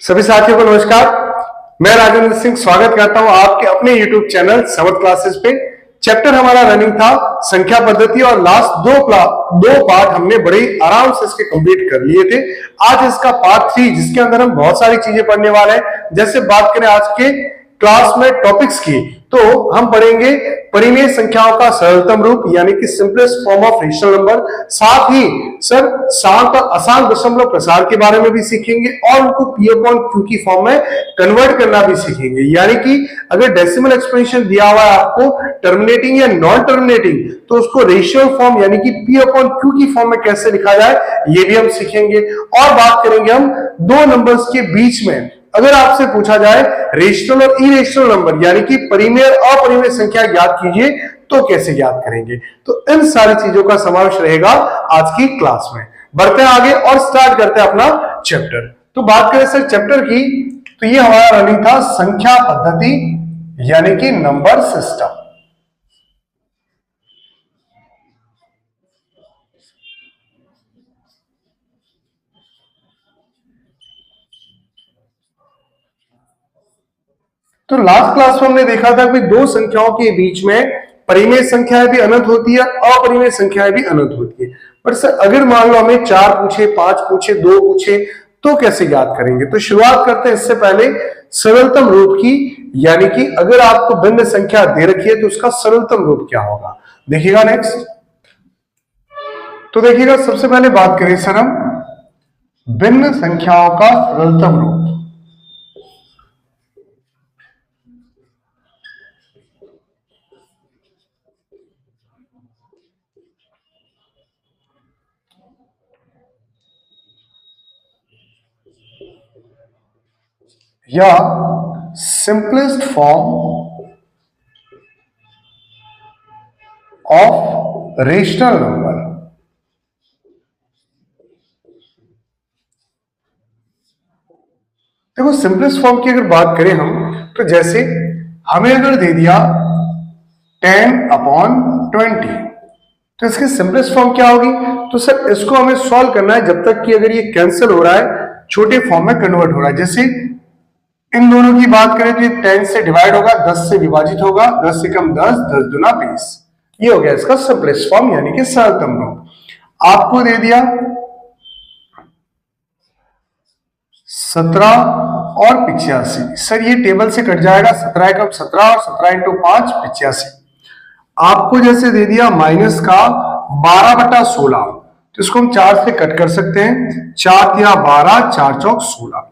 सभी साथियों को नमस्कार। मैं राजेंद्र सिंह स्वागत करता हूं आपके अपने YouTube चैनल समर्थ क्लासेस पे। चैप्टर हमारा रनिंग था संख्या पद्धति और लास्ट दो पार्ट हमने बड़े आराम से इसके कंप्लीट कर लिए थे। आज इसका पार्ट 3 जिसके अंदर हम बहुत सारी चीजें पढ़ने वाले हैं। जैसे बात करें आज के क्लास में टॉपिक्स की तो हम पढ़ेंगे परिमेय संख्याओं का सरलतम रूप यानी कि simplest form of rational number. साथ ही सर शांत और अशांत दशमलव प्रसार के बारे में भी सीखेंगे और उनको P/Q की फॉर्म में कन्वर्ट करना भी सीखेंगे। यानी कि अगर डेसिमल एक्सपेंशन दिया हुआ है आपको टर्मिनेटिंग या नॉन टर्मिनेटिंग तो उसको रेशियल फॉर्म यानी कि P/Q की फॉर्म में कैसे लिखा जाए ये भी हम सीखेंगे। और बात करेंगे हम दो नंबर्स के बीच में अगर आपसे पूछा जाए रेशनल और इरेशनल नंबर यानी कि परिमेय और अपरिमेय संख्या ज्ञात कीजिए तो कैसे ज्ञात करेंगे। तो इन सारी चीजों का समावेश रहेगा आज की क्लास में। बढ़ते हैं आगे और स्टार्ट करते हैं अपना चैप्टर। तो बात करें सर चैप्टर की तो ये हमारा रनिंग था संख्या पद्धति यानी कि नंबर सिस्टम। तो लास्ट क्लास में हमने देखा था कि दो संख्याओं के बीच में परिमेय संख्याएं भी अनंत होती है, अपरिमेय संख्याएं भी अनंत होती है। पर सर अगर मान लो हमें 4 पूछे, 5 पूछे, 2 पूछे तो कैसे याद करेंगे। तो शुरुआत करते हैं इससे पहले सरलतम रूप की, यानी कि अगर आपको भिन्न संख्या दे रखी है तो उसका सरलतम रूप क्या होगा। देखिएगा नेक्स्ट। तो देखिएगा सबसे पहले बात करें सर हम भिन्न संख्याओं का सरलतम रूप। या simplest form of rational number. देखो सिंपलेस्ट फॉर्म की अगर बात करें हम तो जैसे हमें अगर दे दिया 10/20 तो इसकी सिंपलेस्ट फॉर्म क्या होगी। तो सर इसको हमें सॉल्व करना है जब तक कि अगर ये कैंसिल हो रहा है छोटे फॉर्म में कन्वर्ट हो रहा है। जैसे इन दोनों की बात करें तो ये 10 से डिवाइड होगा, 10 से विभाजित होगा, 10 से कम 10, 10 दूना 20। ये हो गया इसका सिंपलेस्ट फॉर्म यानी कि सरलतम रूप। आपको दे दिया 17 और 85। सर ये टेबल से कट जाएगा, 17 कम 17 और 17 इंटू 5 85। आपको जैसे दे दिया माइनस का 12/16 तो इसको हम 4 से कट कर सकते हैं, 4 तिया 12, 4 चौक 16।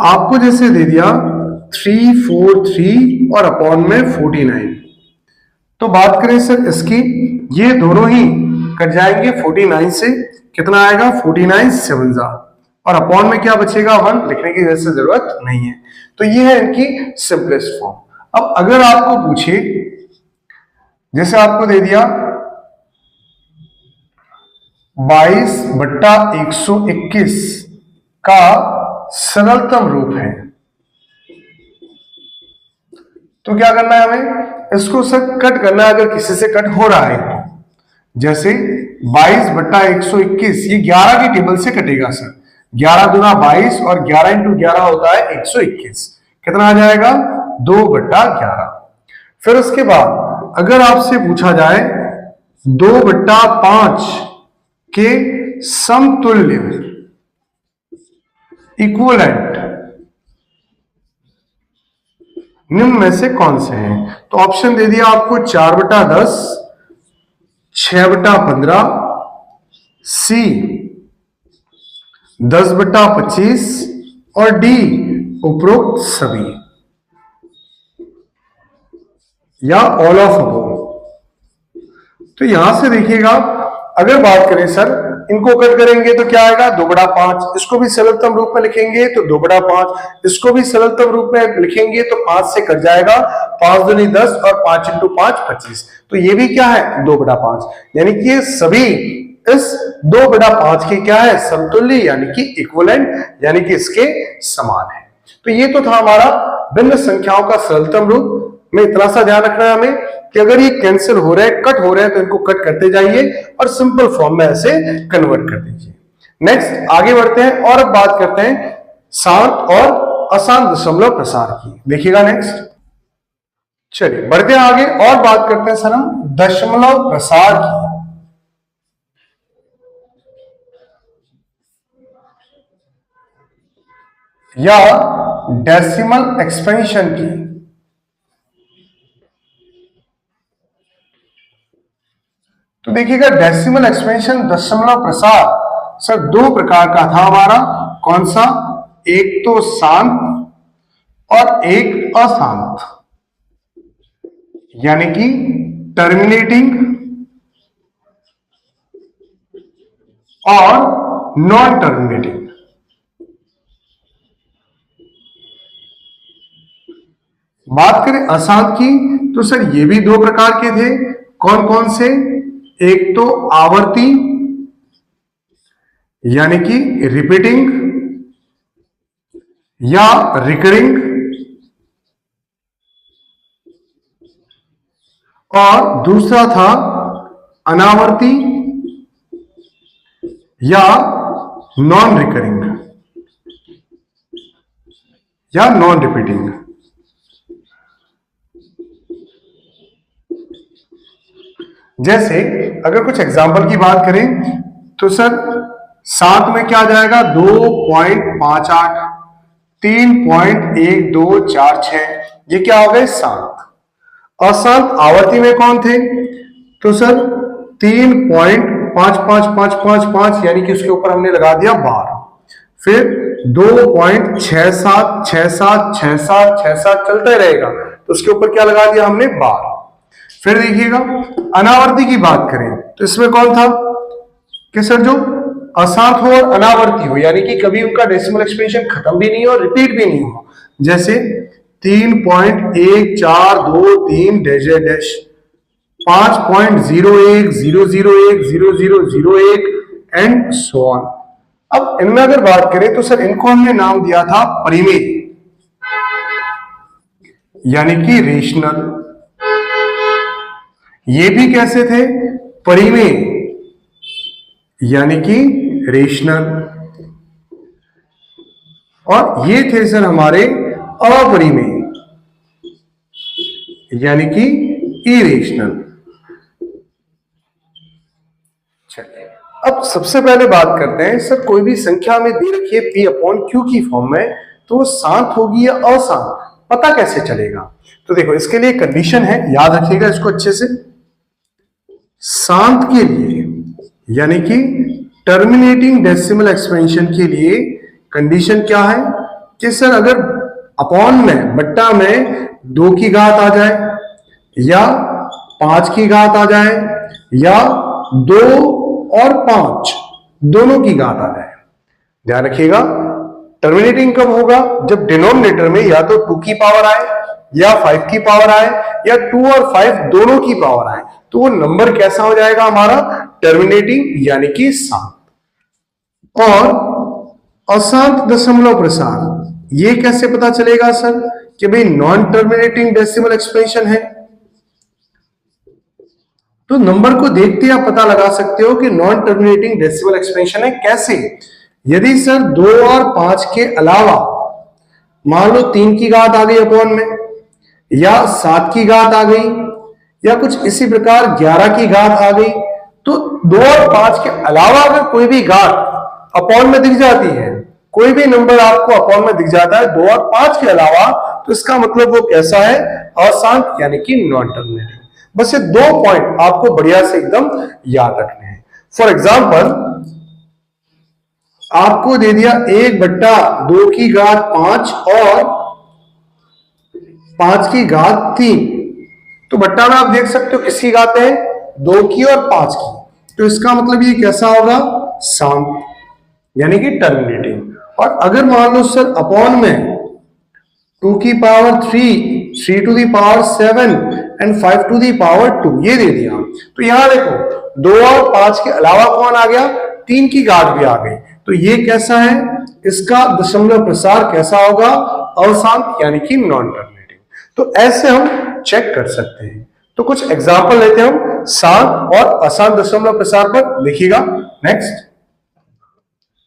आपको जैसे दे दिया 343 और अपॉन में 49। तो बात करें सर इसकी ये दोनों ही कट जाएंगे 49 से, कितना आएगा 49 7 और अपॉन में क्या बचेगा 1, लिखने की वैसे जरूरत नहीं है। तो ये है इनकी सिंपलेस्ट फॉर्म। अब अगर आपको पूछे जैसे आपको दे दिया 22/121 का सरलतम रूप है तो क्या करना है हमें, इसको सर कट करना है अगर किसी से कट हो रहा है तो। जैसे 22/121 ये 11 की टेबल से कटेगा सर, 11 दूना 22 और 11 इंटू 11 होता है 121। कितना आ जाएगा 2/11। फिर उसके बाद अगर आपसे पूछा जाए 2/5 के समतुल्य इक्विवेलेंट निम्न में से कौन से हैं। तो ऑप्शन दे दिया आपको 4/10, 6/15, सी 10/25 और डी उपरोक्त सभी या ऑल ऑफ अबोव। तो यहां से देखिएगा अगर बात करें सर इनको कट करेंगे तो क्या आएगा 2/5। इसको भी सरलतम रूप में लिखेंगे तो 2/5, इसको भी सरलतम रूप में लिखेंगे तो 5 से कट जाएगा, 5 दूनी 10 और 5 इंटू 5 25। तो ये भी क्या है 2/5 यानी कि ये सभी इस 2/5 के क्या है समतुल्य यानी कि इक्विवेलेंट यानी कि इसके समान है। तो ये तो था हमारा भिन्न संख्याओं का सरलतम रूप। में इतना सा ध्यान रखना है हमें कि अगर ये कैंसिल हो रहे हैं, कट हो रहे हैं तो इनको कट करते जाइए और सिंपल फॉर्म में ऐसे कन्वर्ट कर दीजिए। नेक्स्ट आगे बढ़ते हैं और अब बात करते हैं शांत और अशांत दशमलव प्रसार की। देखिएगा नेक्स्ट। चलिए बढ़ते आगे और बात करते हैं सर हम दशमलव प्रसार की। या डेसिमल एक्सपेंशन की। तो देखिएगा डेसिमल एक्सपेंशन दशमलव प्रसार सर दो प्रकार का था हमारा। कौन सा? एक तो शांत और एक अशांत, यानी कि टर्मिनेटिंग और नॉन टर्मिनेटिंग। बात करें अशांत की तो सर ये भी दो प्रकार के थे। कौन कौन से? एक तो आवर्ती यानी कि रिपीटिंग या रिकरिंग, और दूसरा था अनावर्ती या नॉन रिकरिंग या नॉन रिपीटिंग। जैसे अगर कुछ एग्जाम्पल की बात करें तो सर 7 में क्या जाएगा? 2.58, 3.1246, ये क्या हो गए? शांत। अशांत आवर्ती में कौन थे? तो सर 3.55555, यानी कि उसके ऊपर हमने लगा दिया बार। फिर 2.67676767 चलता रहेगा, तो उसके ऊपर क्या लगा दिया हमने? बार। फिर देखिएगा अनावर्ती की बात करें तो इसमें कौन था कि सर जो अशांत हो और अनावर्ती हो, यानी कि कभी उनका डेसिमल एक्सपेंशन खत्म भी नहीं हो, रिपीट भी नहीं हो। जैसे 3.1423 dash dash, 5.0100100001 and so on. अब इनमें अगर बात करें तो सर इनको हमने नाम दिया था परिमेय, यानी कि रेशनल। ये भी कैसे थे? परिमेय यानी कि रेशनल। और ये थे सर हमारे अपरिमेय यानी कि इरेशनल। चलिए अब सबसे पहले बात करते हैं सर कोई भी संख्या में दे रखी है P अपॉन Q की फॉर्म में, तो वो शांत होगी या अशांत, पता कैसे चलेगा? तो देखो इसके लिए कंडीशन है, याद रखिएगा इसको अच्छे से। शांत के लिए यानी कि टर्मिनेटिंग डेसिमल एक्सपेंशन के लिए कंडीशन क्या है कि सर अगर अपॉन में बट्टा में 2 की घात आ जाए या 5 की घात आ जाए या 2 और 5 दोनों की घात आ जाए। ध्यान रखिएगा टर्मिनेटिंग कब होगा? जब डिनोमिनेटर में या तो 2 की पावर आए या 5 की पावर आए या 2 और 5 दोनों की पावर आए, तो वो नंबर कैसा हो जाएगा हमारा? टर्मिनेटिंग यानी कि शांत। और अशांत दशमलव प्रसार, ये कैसे पता चलेगा सर कि भाई नॉन टर्मिनेटिंग डेसिमल एक्सपेंशन है? तो नंबर को देखते आप पता लगा सकते हो कि नॉन टर्मिनेटिंग डेसिमल एक्सपेंशन है। कैसे? यदि सर 2 और 5 के अलावा मान लो 3 की घात आ गई अपॉन में, या 7 की घात आ गई, या कुछ इसी प्रकार 11 की घात आ गई, तो 2 और 5 के अलावा अगर कोई भी घात अपॉन में दिख जाती है, कोई भी नंबर आपको अपॉन में दिख जाता है 2 और 5 के अलावा, तो इसका मतलब वो कैसा है? अशांत यानी कि नॉन टर्मिनेटिंग। बस ये 2 पॉइंट आपको बढ़िया से एकदम याद रखने हैं। फॉर एग्जाम्पल आपको दे दिया 1/2 की घात 5 और 5 की घात 3, तो बट्टा में आप देख सकते हो किसकी घात है? 2 की और 5 की। तो इसका मतलब ये कैसा होगा? शांत यानी कि टर्मिनेटिंग। और अगर मान लो सर अपॉन में 2 की power 3, 3 to the power 7 and 5 to the power 2 ये दे दिया, तो यहां देखो 2 और 5 के अलावा कौन आ गया? 3 की घात भी आ गई। तो ये कैसा है? इसका दशमलव प्रसार कैसा होगा? अशांत यानी कि नॉन टर्मिनेटिंग। तो ऐसे हम चेक कर सकते हैं। तो कुछ एग्जाम्पल लेते हैं हम शांत और अशांत दशमलव प्रसार पर। देखिएगा नेक्स्ट।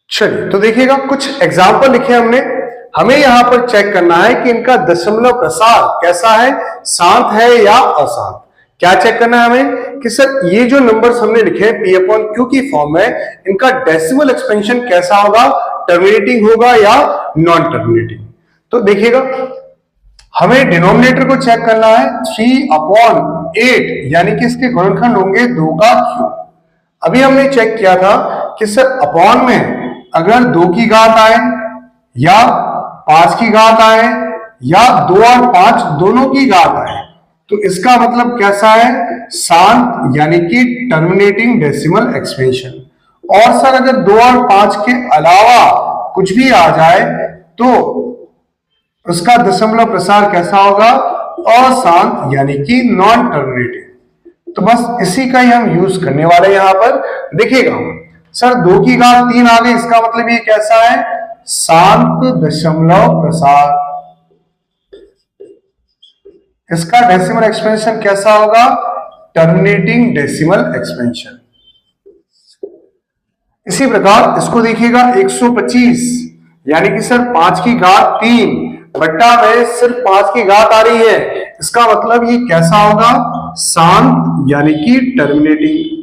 चलिए तो देखिएगा कुछ एग्जाम्पल लिखे हमने हमें यहां पर चेक करना है कि इनका दशमलव प्रसार कैसा है, शांत है या अशांत। क्या चेक करना है हमें कि सर ये जो नंबर्स हमने लिखे P अपॉन Q की फॉर्म में, इनका डेसिमल एक्सपेंशन कैसा होगा, टर्मिनेटिंग होगा या नॉन टर्मिनेटिंग। तो देखिएगा हमें डिनोमिनेटर को चेक करना है 3 अपॉन 8, यानी कि इसके गुणनखंड होंगे 2 का क्यूब। अभी हमने चेक किया था कि सर अपॉन में अगर 2 की घात आए या 5 की घात आए या 2 और 5 दोनों की घात आए तो इसका मतलब कैसा है, शांत यानी कि टर्मिनेटिंग डेसिमल एक्सपेंशन। और सर अगर 2 और 5 के अलावा कुछ भी आ जाए तो उसका दशमलव प्रसार कैसा होगा, अशांत यानी कि नॉन टर्मिनेटिंग। तो बस इसी का ही हम यूज करने वाले यहां पर। देखिएगा सर 2 की घात 3 आ गई, इसका मतलब ये कैसा है, शांत दशमलव प्रसार। इसका डेसिमल एक्सपेंशन कैसा होगा, टर्मिनेटिंग डेसिमल एक्सपेंशन। इसी प्रकार इसको देखिएगा 125, यानी कि सर 5 की घात 3 बट्टा में सिर्फ 5 की घात आ रही है, इसका मतलब ये कैसा होगा, शांत यानी कि टर्मिनेटिंग।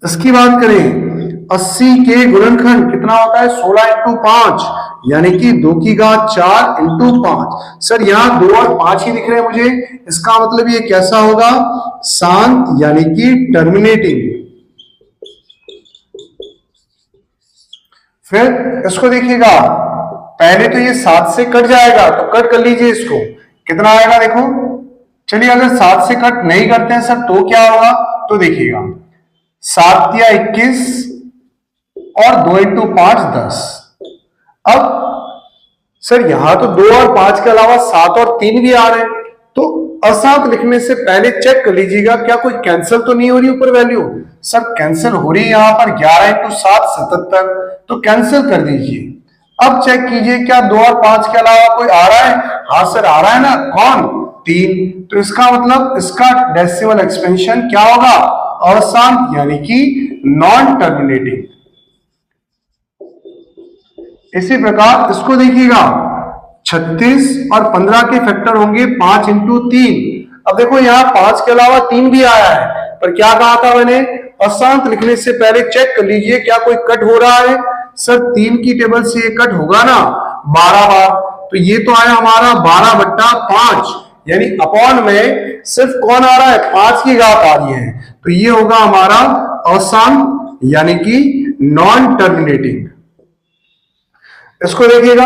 इसकी बात करें 80 के गुणनखंड कितना होता है, 16 इंटू 5, यानी कि 2 की घात 4 इंटू 5। सर यहां 2 और 5 ही दिख रहे हैं मुझे, इसका मतलब ये कैसा होगा, शांत यानी कि टर्मिनेटिंग। फिर इसको देखिएगा, पहले तो ये 7 से कट जाएगा, तो कट कर लीजिए इसको, कितना आएगा देखो। चलिए अगर 7 से कट नहीं करते हैं सर तो क्या होगा, तो देखिएगा 7 या 21 और 2 इंटू 5 10। अब सर यहां तो 2 और 5 के अलावा 7 और 3 भी आ रहे हैं, तो अशांत लिखने से पहले चेक कर लीजिएगा क्या कोई कैंसिल तो नहीं हो रही ऊपर वैल्यू। सर कैंसिल हो रही है यहां पर, 11 इंटू 7 77, तो कैंसिल कर दीजिए। अब चेक कीजिए क्या 2 और 5 के अलावा कोई आ रहा है, हाँ सर आ रहा है ना, कौन, 3। तो इसका मतलब इसका डेसिमल एक्सपेंशन क्या होगा, अशांत यानी कि नॉन टर्मिनेटिंग। इसी प्रकार इसको देखिएगा 36 और 15 के फैक्टर होंगे 5 इंटू 3। अब देखो यहाँ 5 के अलावा 3 भी आया है, पर क्या कहा था मैंने, अशांत लिखने से पहले चेक कर लीजिए क्या कोई कट हो रहा है। सर 3 की टेबल से ये कट होगा ना 12 बार, तो ये तो आया हमारा 12 बट्टा 5, यानी अपॉन में सिर्फ कौन आ रहा है, 5 की घात आ रही है, तो ये होगा हमारा अशांत यानी कि नॉन टर्मिनेटिंग। इसको देखिएगा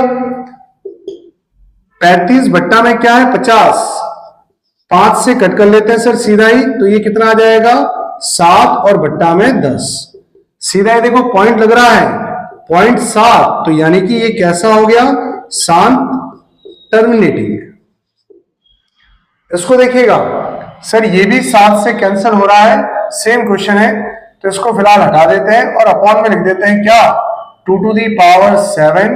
35 बट्टा में क्या है 50, 5 से कट कर लेते हैं सर सीधा ही, तो ये कितना आ जाएगा 7 और बट्टा में 10, सीधा ही देखो पॉइंट लग रहा है 0.7, तो यानी कि ये कैसा हो गया, शांत टर्मिनेटिंग। इसको देखिएगा सर ये भी 7 से कैंसिल हो रहा है, सेम क्वेश्चन है, तो इसको फिलहाल हटा देते हैं और अपॉन में लिख देते हैं क्या, 2 to the power 7,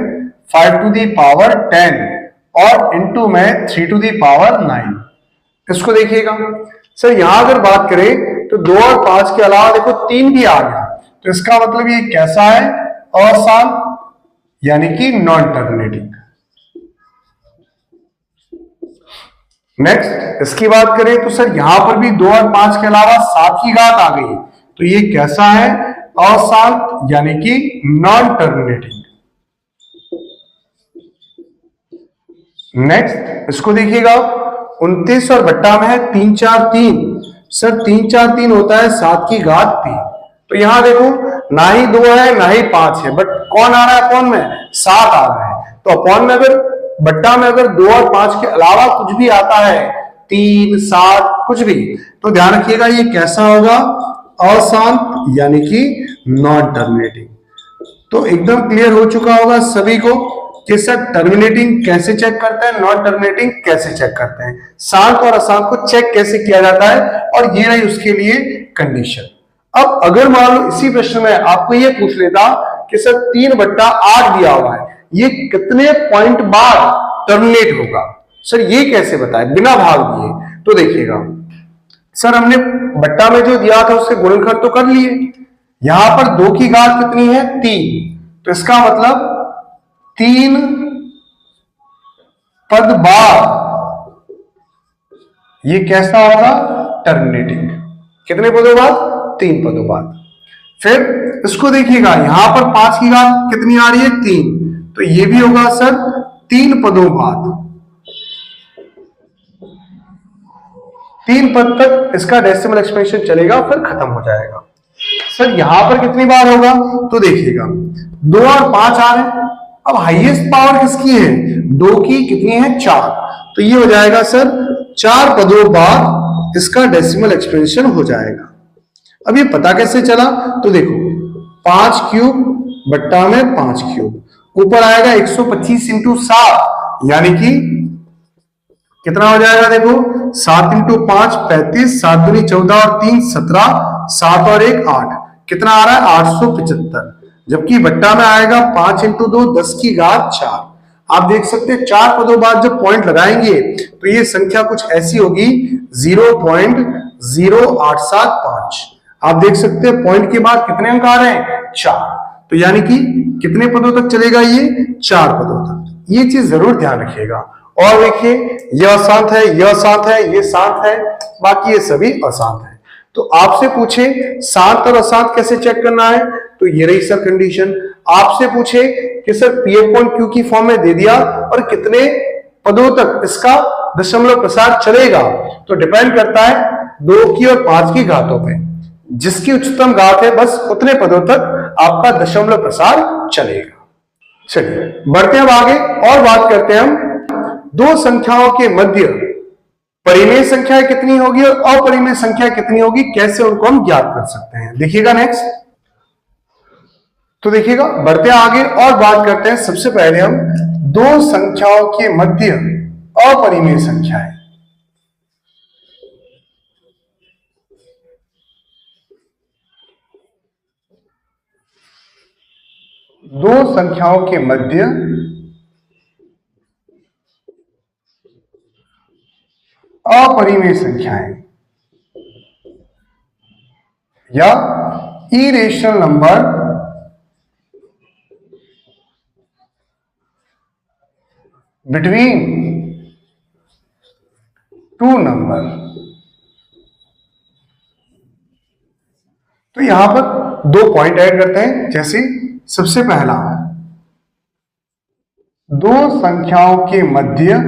5 to the power 10 और इंटू में 3 टू दी पावर 9। इसको देखिएगा सर यहां अगर बात करें तो 2 और 5 के अलावा देखो 3 भी आ गया, तो इसका मतलब ये कैसा है, अशांत यानी कि नॉन टर्मिनेटिंग। नेक्स्ट इसकी बात करें तो सर यहां पर भी 2 और 5 के अलावा 7 की घात आ गई, तो ये कैसा है, अशांत यानी कि नॉन टर्मिनेटिंग। नेक्स्ट इसको देखिएगा 29 और बट्टा में है 3 4 3। सर 3 4 3 होता है 7 की घात 3, तो यहां देखो ना ही 2 है ना ही 5 है, बट कौन आ रहा है अपॉन में, 7 आ रहा है। तो अपॉन में अगर बट्टा में अगर 2 और 5 के अलावा कुछ भी आता है, 3 7 कुछ भी, तो ध्यान रखिएगा ये कैसा होगा, अशांत यानी कि नॉन टर्मिनेटिंग। तो एकदम क्लियर हो चुका होगा सभी को कि सर टर्मिनेटिंग कैसे चेक करते हैं, नॉन टर्मिनेटिंग कैसे चेक करते हैं, शांत और अशांत को चेक कैसे किया जाता है, और ये रही उसके लिए कंडीशन। अब अगर मान लो इसी प्रश्न में आपको ये पूछ लेता कि सर 3 बट्टा 8 दिया हुआ है, ये कितने पॉइंट बाद टर्मिनेट होगा, सर ये कैसे बताए बिना भाग दिए। तो देखिएगा सर हमने बट्टा में जो दिया था उससे गुणनखंड तो कर लिए, यहां पर 2 की घात कितनी है 3, तो इसका मतलब 3 पद बाद ये कैसा होगा, टर्मिनेटिंग। कितने पदों बाद, 3 पदों बाद। फिर इसको देखिएगा, यहां पर 5 की घात कितनी आ रही है, 3, तो ये भी होगा सर 3 पदों बाद। 3 पद तक इसका डेसिमल एक्सपेंशन चलेगा, फिर खत्म हो जाएगा। सर यहां पर कितनी बार होगा, तो देखिएगा 2 और 5 आ रहे हैं। अब हाईएस्ट पावर किसकी है, 2 की, कितनी है, 4, तो ये हो जाएगा सर 4 पदों बाद इसका डेसिमल एक्सपेंशन हो जाएगा। अब ये पता कैसे चला, तो देखो 5 क्यूब बट्टा में 5 क्यूब, ऊपर आएगा 125 इंटू 7, यानी कि कितना हो जाएगा, देखो 7 इंटू 5 35, 7 दूनी 14 और 3 17, 7 और 1 8, कितना आ रहा है 875। जबकि बट्टा में आएगा 5 इंटू 2 10 की घात 4। आप देख सकते हैं 4 पदों बाद जब पॉइंट लगाएंगे तो ये संख्या कुछ ऐसी होगी 0.0875। आप देख सकते हैं पॉइंट के बाद कितने अंक आ रहे हैं, 4, तो यानी कि कितने पदों तक चलेगा ये, 4 पदों तक। ये चीज जरूर ध्यान रखिएगा। और देखिए यह अशांत है, यह शांत है, ये शांत है, बाकी ये सभी अशांत है। तो आपसे पूछे शांत और अशांत कैसे चेक करना है, तो ये रही सर कंडीशन। आपसे पूछे कि सर पी अपॉन क्यू की फॉर्म में दे दिया और कितने पदों तक इसका दशमलव प्रसार चलेगा, तो डिपेंड करता है 2 की और 5 की घातों पे। जिसकी उच्चतम घात है बस उतने पदों तक आपका दशमलव प्रसार चलेगा। चलिए बढ़ते हैं अब आगे और बात करते हैं हम दो संख्याओं के मध्य परिमेय संख्या कितनी होगी और अपरिमेय संख्या कितनी होगी, कैसे उनको हम ज्ञात कर सकते हैं। देखिएगा नेक्स्ट, तो देखिएगा बढ़ते आगे और बात करते हैं। सबसे पहले हम दो संख्याओं के मध्य अपरिमेय संख्याएं। दो संख्याओं के मध्य अपरिमेय संख्याएं या irrational number between two number. तो यहां पर दो पॉइंट ऐड करते हैं। जैसे सबसे पहला, दो संख्याओं के मध्य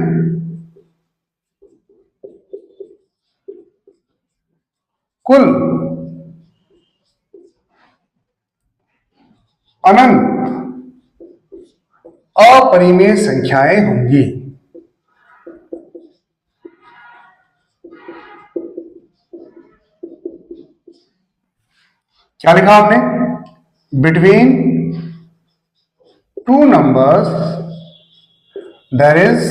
कुल अनंत अपरिमेय संख्याएं होंगी। क्या लिखा आपने, between two numbers there is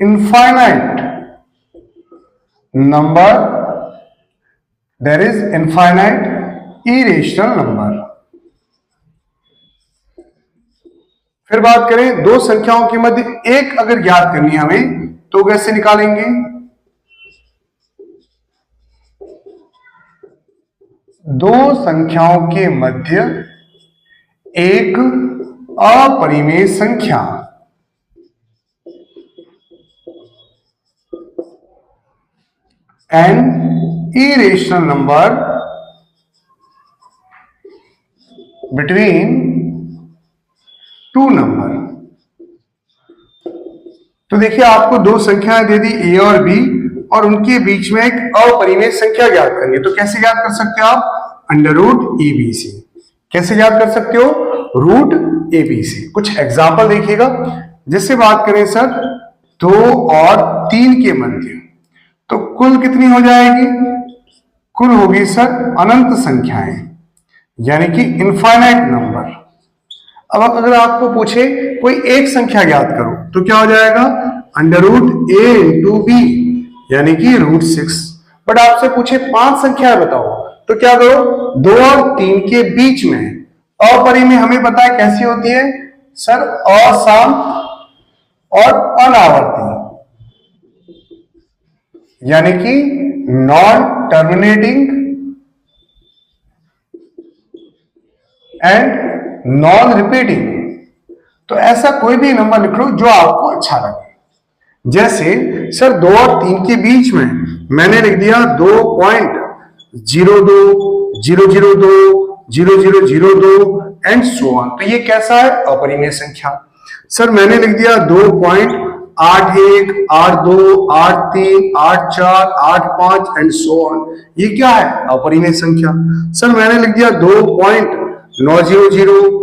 infinite number, there is infinite irrational number. फिर बात करें दो संख्याओं के मध्य एक अगर ज्ञात करनी है हमें, तो कैसे निकालेंगे। दो संख्याओं के मध्य एक अपरिमेय संख्या an irrational number between two number. तो देखिए आपको दो संख्याएं दे दी ए और बी और उनके बीच में एक अपरिमेय संख्या ज्ञात करनी है। तो कैसे ज्ञात कर सकते हो आप, अंडर रूट एबीसी। कैसे ज्ञात कर सकते हो, रूट एबीसी। कुछ एग्जाम्पल देखिएगा। जैसे बात करें सर 2 और 3 के मध्य, तो कुल कितनी हो जाएगी, कुल होगी सर अनंत संख्याएं, यानी कि इनफाइनाइट नंबर। अब अगर आपको पूछे कोई एक संख्या ज्ञात करो, तो क्या हो जाएगा, अंडर रूट ए इंटू बी, यानी कि रूट 6। बट आपसे पूछे 5 संख्या बताओ, तो क्या करो, 2 और 3 के बीच में अपरिमेय हमें पता है कैसी होती है सर, असाम और अनावर्ती, यानी कि non terminating and non repeating, तो ऐसा कोई भी नंबर लिख लो जो आपको अच्छा लगे। जैसे सर 2 और 3 के बीच में मैंने लिख दिया 2.02, 002, 0002 एंड सो ऑन, तो ये कैसा है? अपरिमेय संख्या। सर मैंने लिख दिया 2.81, 82, 83, 84, 85 एंड सो ऑन, ये क्या है? अपरिमेय संख्या। सर मैंने लिख दिया 2.900, 90000,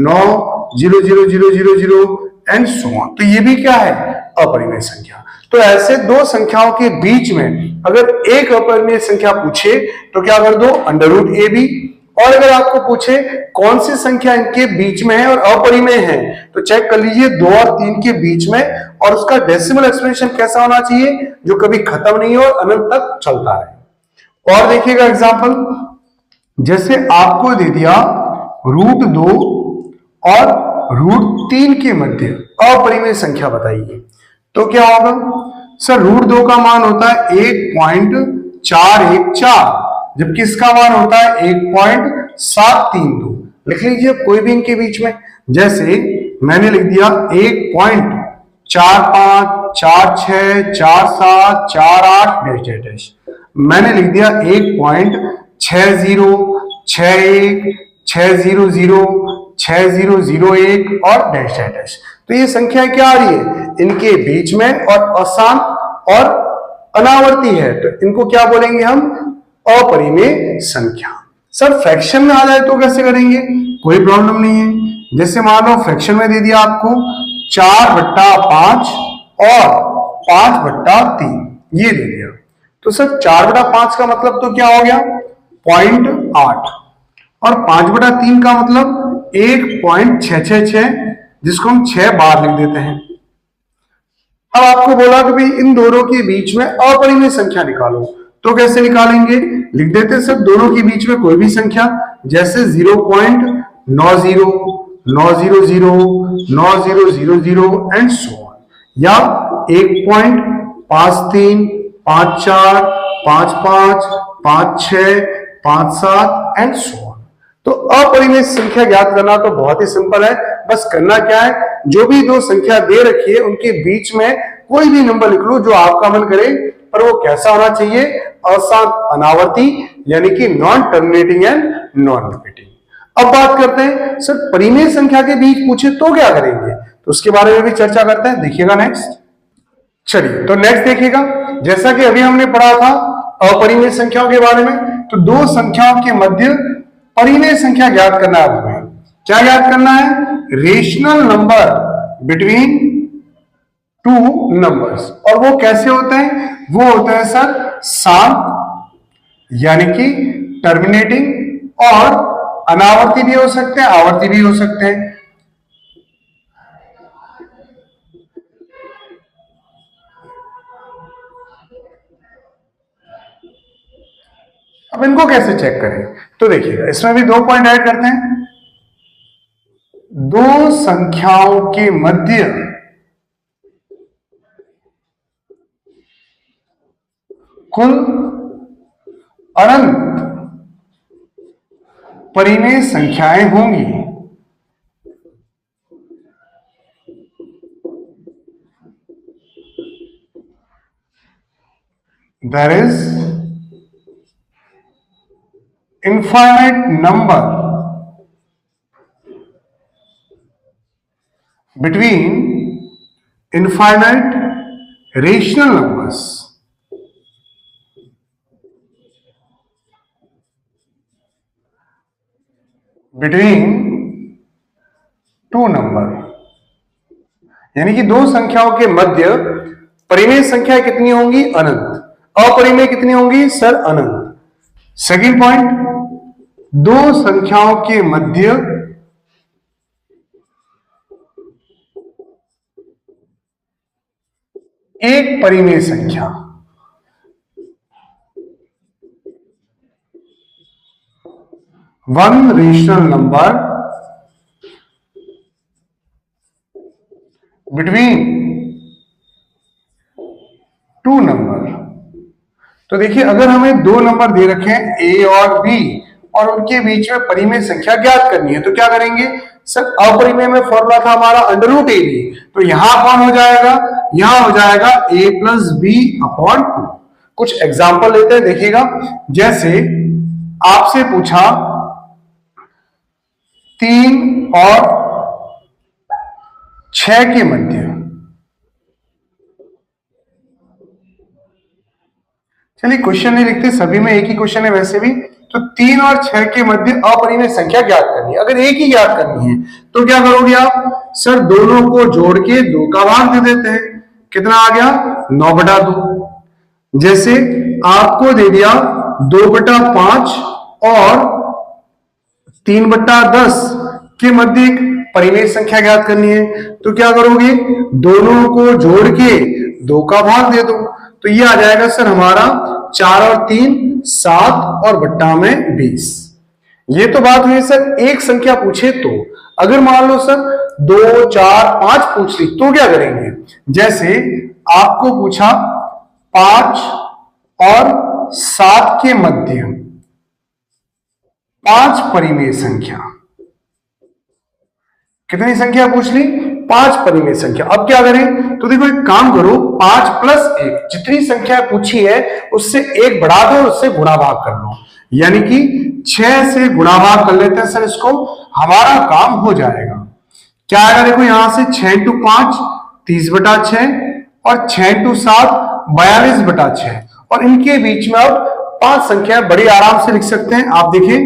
9000000 एंड सो ऑन, तो ये भी क्या है? अपरिमेय संख्या। तो ऐसे दो संख्याओं के बीच में अगर एक अपरिमेय संख्या पूछे तो क्या कर दो? √AB। और अगर आपको पूछे कौन सी संख्या इनके बीच में है और अपरिमेय है, तो चेक कर लीजिए 2 और 3 के बीच में, और उसका डेसिमल एक्सप्रेशन कैसा होना चाहिए? जो कभी खत्म नहीं हो और अनंत तक चलता है। और देखिएगा एग्जांपल, जैसे आपको दे दिया √2 और √3 के मध्य अपरिमेय संख्या बताइए, तो क्या होगा? सर √2 का मान होता है 1.414, जबकि इसका मान होता है 1.732। लिख लीजिए कोई भी इनके बीच में, जैसे मैंने लिख दिया 1.454647 मैंने लिख दिया 1.6061 600 और डैश डैश। तो ये संख्या क्या आ रही है? इनके बीच में और आसान और अनावर्ती है, तो इनको क्या बोलेंगे हम? अपरिमेय संख्या। सर फ्रैक्शन में आ जाए तो कैसे करेंगे? कोई प्रॉब्लम नहीं है। जैसे मान लो फ्रैक्शन में दे दिया आपको 4/5 और 5/3, ये दे दिया, तो सर 4/5 का मतलब तो क्या हो गया? 0.8, और 5/3 का मतलब 1.666, जिसको हम 6 बार लिख देते हैं। अब आपको बोला कि भाई इन दोनों के बीच में अपरिमेय संख्या निकालो, तो कैसे निकालेंगे? लिख देते सर दोनों के बीच में कोई भी संख्या, जैसे 0.90, 900, 9000 एंड सो ऑन, या 1.53, 54, 55, 56, 57 एंड सो ऑन। तो अपरिमेय संख्या ज्ञात करना तो बहुत ही सिंपल है। बस करना क्या है? जो भी दो संख्या दे रखी है उनके बीच में कोई भी नंबर लिख लो जो आपका मन करे, पर वो कैसा होना चाहिए? अशांत अनावर्ती, यानी कि non terminating and non repeating. अब बात करते हैं सर परिमेय संख्या के बीच पूछे तो क्या करेंगे, तो उसके बारे में भी चर्चा करते हैं। देखिएगा नेक्स्ट। चलिए तो नेक्स्ट देखिएगा, जैसा कि अभी हमने पढ़ा था अपरिमेय संख्याओं के बारे में, तो दो संख्याओं के मध्य परिमेय संख्या ज्ञात करना है। हमें क्या ज्ञात करना है? Rational number between two numbers. और वो कैसे होते हैं? वो होते हैं सर शांत, यानी कि टर्मिनेटिंग, और अनावर्ती भी हो सकते हैं, आवर्ती भी हो सकते हैं। अब इनको कैसे चेक करें? तो देखिएगा, इसमें भी 2 पॉइंट ऐड करते हैं। दो संख्याओं के मध्य कुल अनंत परिमेय संख्याएं होंगी। There is infinite number between infinite rational numbers. Between two number, यानी कि दो संख्याओं के मध्य परिमेय संख्या कितनी होंगी? अनंत। अपरिमेय कितनी होंगी? सर अनंत। सेकंड पॉइंट, दो संख्याओं के मध्य एक परिमेय संख्या, one rational number between two number. तो देखिए, अगर हमें दो नंबर दे रखे हैं ए और बी, और उनके बीच में परिमेय संख्या ज्ञात करनी है। तो क्या करेंगे सर, अपरिमेय में फॉर्मूला था हमारा अंडर रूट ए बी, तो यहां कौन हो जाएगा, यहां हो जाएगा a प्लस बी अपॉन 2। कुछ एग्जाम्पल लेते हैं, देखिएगा। जैसे आपसे पूछा 3 और 6 के मध्य, चलिए क्वेश्चन नहीं लिखते, सभी में एक ही क्वेश्चन है वैसे भी। तो 3 और 6 के मध्य अपरिमेय संख्या ज्ञात करनी है। अगर एक ही ज्ञात करनी है तो क्या करोगे आप, सर दोनों को जोड़ के 2 का भाग दे देते हैं। कितना आ गया, 9/2। जैसे आपको दे दिया 2/5 और 3/10 के मध्य एक परिमेय संख्या ज्ञात करनी है। तो क्या करोगे, दोनों को जोड़ के 2 का भाग दे दो। तो ये आ जाएगा सर हमारा 4 और 3 7 और बट्टा में 20। ये तो बात हुई सर एक संख्या पूछे तो। अगर मान लो सर 2 4 5 पूछ ली तो क्या करेंगे, जैसे आपको पूछा 5 और 7 के मध्य 5 परिमेय संख्या, कितनी संख्या पूछ ली, 5 परिमेय संख्या। अब क्या करें, तो देखो एक काम करो, 5 प्लस 1 जितनी संख्या पूछी है उससे 1 बढ़ा दो और उससे गुणा भाग कर लो, यानी कि 6 से गुणा भाग कर लेते हैं सर इसको, हमारा काम हो जाएगा। क्या आएगा, देखो यहां से 6 × 5 30/6 और 6 × 7 42/6, और इनके बीच में अब 5 संख्या बड़ी आराम से लिख सकते हैं। आप देखें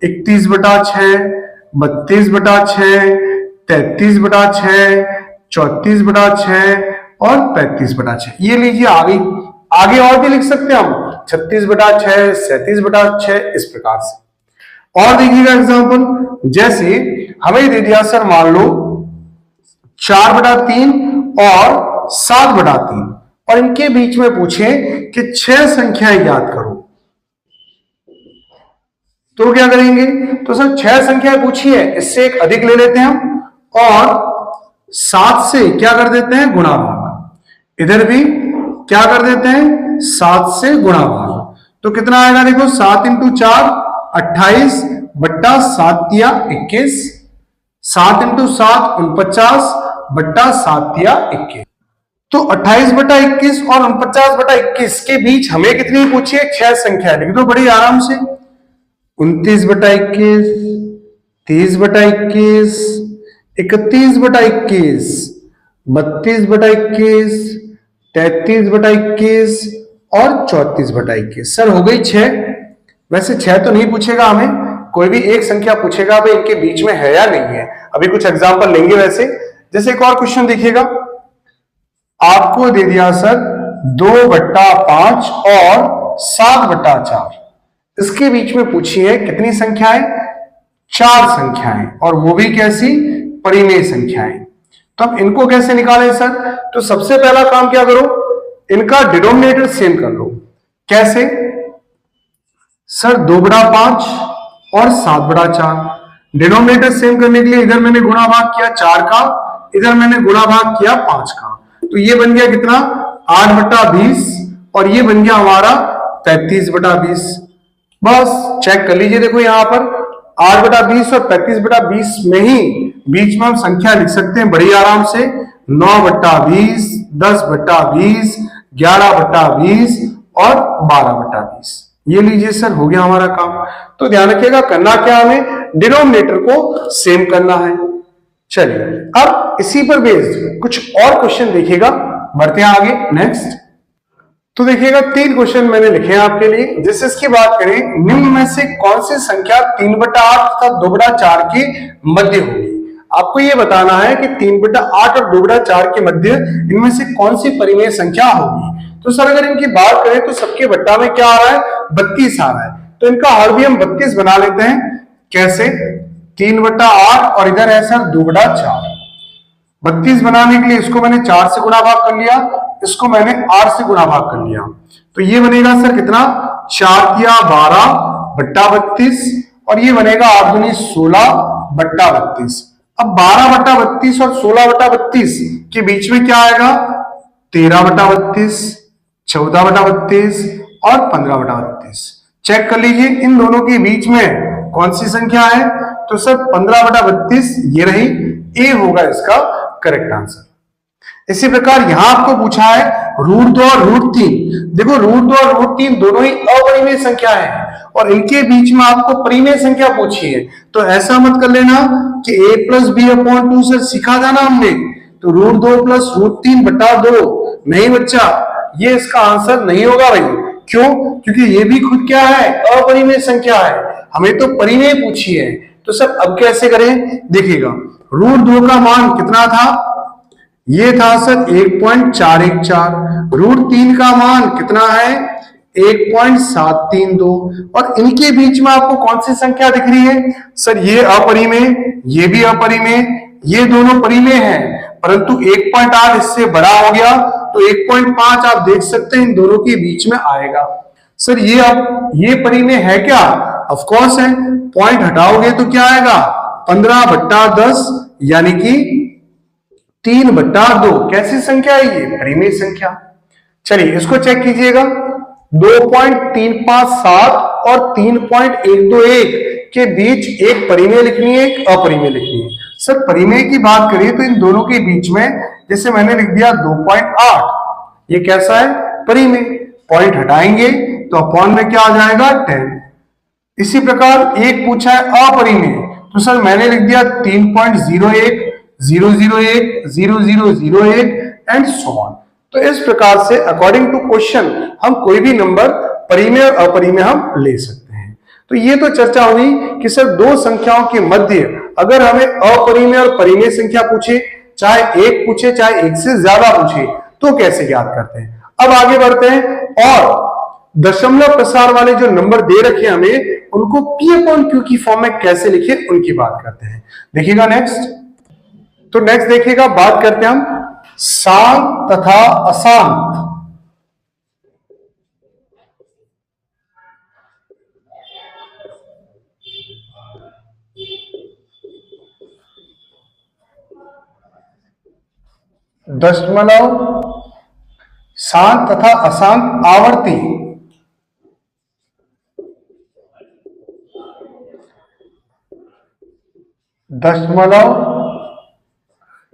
31/6, 32/6, 33/6, 34/6 और 35/6। ये लीजिए आगे और भी लिख सकते हैं हम 36/6, 37/6, इस प्रकार से। और देखिएगा एग्जांपल, जैसे हमें दे दिया सर मान लो 4/3 और 7/3, और इनके बीच में पूछे कि 6 संख्याएं ज्ञात करो, तो क्या करेंगे, तो सर 6 संख्याएं पूछी है, इससे एक अधिक ले लेते हैं हम और 7 से क्या कर देते हैं, गुणा भाग। इधर भी क्या कर देते हैं, 7 से गुणा भाग। तो कितना आएगा, देखो 7 × 4 28 बट्टा 7 या 21, 7 × 7 49 बट्टा 7 या 21। तो 28/21 और 49/21 के बीच हमें कितनी पूछी है, 6 संख्या। लिख दो बड़ी आराम से, 29/21, 30/21, 31/21, 32/21, 33/21 और 34/21। सर हो गई 6। वैसे 6 तो नहीं पूछेगा हमें, कोई भी एक संख्या पूछेगा भाई इनके बीच में है या नहीं है। अभी कुछ एग्जांपल लेंगे वैसे। जैसे एक और क्वेश्चन देखिएगा, आपको दे दिया सर 2/5 और 7/4, इसके बीच में पूछी है कितनी संख्याएं, 4 संख्याएं, और वो भी कैसी, परिमेय संख्याएं। तो अब इनको कैसे निकालें सर, तो सबसे पहला काम क्या करो, इनका डिनोमिनेटर सेम कर लो। कैसे सर, 2/5 और 7/4, डिनोमिनेटर सेम करने के लिए इधर मैंने गुणा भाग किया 4 का, इधर मैंने गुणा भाग किया 5 का, तो ये बन गया कितना, 8/20, और ये बन गया हमारा 35/20। बस चेक कर लीजिए, देखो यहां पर 8/20 और 35/20 में ही बीच में हम संख्या लिख सकते हैं बड़ी आराम से, 9/20, 10/20, 11/20 और 12/20। ये लीजिए सर, हो गया हमारा काम। तो ध्यान रखिएगा, करना क्या, हमें डिनोमिनेटर को सेम करना है। चलिए अब इसी पर बेस्ड कुछ और क्वेश्चन देखिएगा, बढ़ते हैं आगे नेक्स्ट। तो देखिएगा 3 क्वेश्चन मैंने लिखे हैं आपके लिए। जैसे इसकी बात करें, निम्न में से कौन सी संख्या 3/8 तथा 2/4 के मध्य होगी। आपको यह बताना है कि 3/8 और 2/4 के मध्य इनमें से कौन सी परिमेय संख्या होगी। तो सर अगर इनकी बात करें तो सबके बट्टा में क्या आ रहा है, 32 आ रहा है, तो इनका हर भी हम 32 बना लेते हैं। कैसे, 3/8 और इधर है सर 2/4। 32 बनाने के लिए इसको मैंने 4 से गुणा भाग कर लिया, इसको मैंने 8 से गुणा भाग कर लिया, तो ये बनेगा सर कितना, 4 × 12/32, और ये बनेगा 8 × 16/32। अब 12/32 और 16/32 के बीच में क्या आएगा, 13/32, 14/32 और 15/32। चेक कर लीजिए इन दोनों के बीच में कौन सी संख्या है? तो सर 15/32 ये रही, ए होगा इसका करेक्ट आंसर। इसी प्रकार यहां आपको पूछा है √2 और √3। देखो √2 और √3 दोनों ही अपरिमेय संख्या है और इनके बीच में आपको परिमेय संख्या पूछी है, तो ऐसा मत कर लेना कि a+b/2 से सीखा था ना हमने, तो √2 + √3/2 नहीं बच्चा, ये इसका आंसर नहीं होगा भाई। क्यों? क्योंकि ये भी खुद क्या है? अपरिमेय संख्या है, हमें तो परिमेय पूछी है। तो सर अब कैसे करें? देखिएगा √2 का मान कितना था? ये था सर 1.414। √3 का मान कितना है? 1.732। और इनके बीच में आपको कौन सी संख्या दिख रही है? सर ये अपरिमेय, ये भी अपरिमेय, ये दोनों परिमेय हैं, परंतु 1.8 इससे बड़ा हो गया, तो 1.5 आप देख सकते हैं इन दोनों के बीच में आएगा। सर ये परिमेय है क्या? ऑफ कोर्स है। पॉइंट हटाओगे तो क्या आएगा? 15/10 यानी कि 3/2। कैसी संख्या है ये? परिमेय संख्या। चलिए इसको चेक कीजिएगा, 2.357 और 3.121 के बीच एक परिमेय लिखनी है, एक अपरिमेय लिखनी है। सर परिमेय की बात करें तो इन दोनों के बीच में जैसे मैंने लिख दिया 2.8, ये कैसा है? परिमेय। पॉइंट हटाएंगे तो अपॉन में क्या आ जाएगा? 10। इसी प्रकार एक पूछा है अपरिमेय, तो सर मैंने लिख दिया 3.01, 001, 0001 एंड सो ऑन। तो इस प्रकार से अकॉर्डिंग टू क्वेश्चन हम कोई भी नंबर परिमेय और अपरिमेय हम ले सकते हैं। तो ये तो चर्चा हुई कि सर दो संख्याओं के मध्य अगर हमें अपरिमेय और परिमेय संख्या पूछे, चाहे एक पूछे चाहे एक से ज्यादा पूछे, तो कैसे ज्ञात करते हैं। अब आगे बढ़ते हैं और दशमलव प्रसार वाले जो नंबर दे रखे हमें उनको P/Q की फॉर्म में कैसे लिखे उनकी बात करते हैं। देखिएगा नेक्स्ट, तो नेक्स्ट देखिएगा बात करते हैं हम शांत तथा अशांत दशमलव, शांत तथा अशांत आवर्ती दशमलव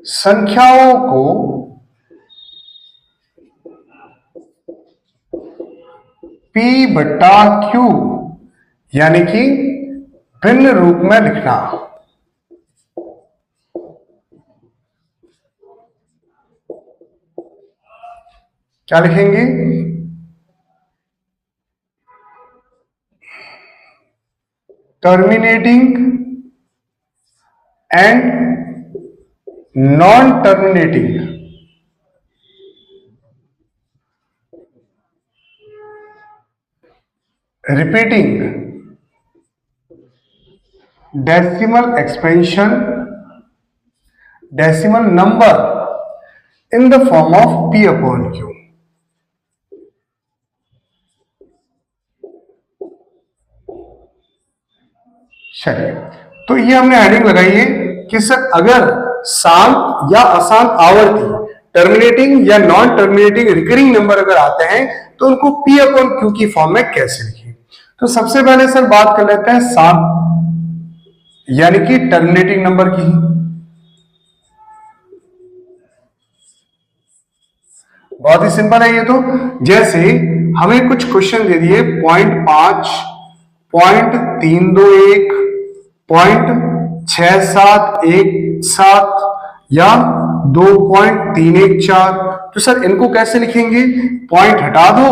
संख्याओं को P/Q यानी कि भिन्न रूप में लिखना। क्या लिखेंगे? Terminating and non terminating repeating decimal expansion decimal number in the form of P/Q। चलिए तो ये हमने हेडिंग लगाई है कि सर अगर शांत या अशांत आवर्ती टर्मिनेटिंग या नॉन टर्मिनेटिंग रिकरिंग नंबर अगर आते हैं तो उनको P/Q की फॉर्म में कैसे लिखें। तो सबसे पहले सर बात कर लेते हैं शांत यानी कि टर्मिनेटिंग नंबर की। बहुत ही सिंपल है ये तो। जैसे हमें कुछ क्वेश्चन दे दिए 0.5, 0.321, 0.6717 या 2.314, तो सर इनको कैसे लिखेंगे? पॉइंट हटा दो